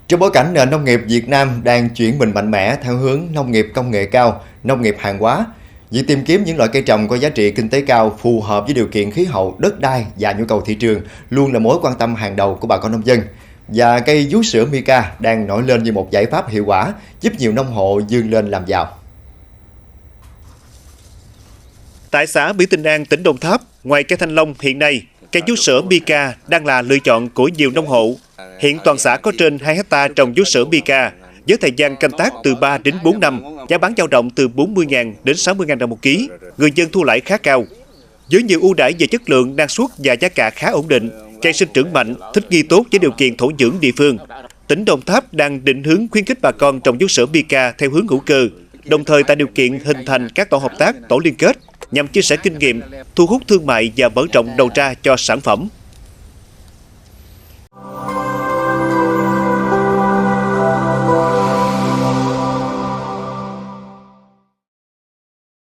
Trong bối cảnh nền nông nghiệp Việt Nam đang chuyển mình mạnh mẽ theo hướng nông nghiệp công nghệ cao, nông nghiệp hàng hóa, việc tìm kiếm những loại cây trồng có giá trị kinh tế cao phù hợp với điều kiện khí hậu, đất đai và nhu cầu thị trường luôn là mối quan tâm hàng đầu của bà con nông dân. Và cây vú sữa Mica đang nổi lên như một giải pháp hiệu quả giúp nhiều nông hộ vươn lên làm giàu. Tại xã Mỹ Tinh An, tỉnh Đồng Tháp, ngoài cây thanh long hiện nay, cây vú sữa Mica đang là lựa chọn của nhiều nông hộ. Hiện toàn xã có trên 2 hectare trồng vú sữa Mica, với thời gian canh tác từ 3 đến 4 năm, giá bán dao động từ 40.000 đến 60.000 đồng một ký, người dân thu lãi khá cao. Với nhiều ưu đãi về chất lượng, năng suất và giá cả khá ổn định, cây sinh trưởng mạnh, thích nghi tốt với điều kiện thổ nhưỡng địa phương. Tỉnh Đồng Tháp đang định hướng khuyến khích bà con trồng vú sữa Mica theo hướng hữu cơ, đồng thời tạo điều kiện hình thành các tổ hợp tác, tổ liên kết nhằm chia sẻ kinh nghiệm, thu hút thương mại và mở rộng đầu ra cho sản phẩm.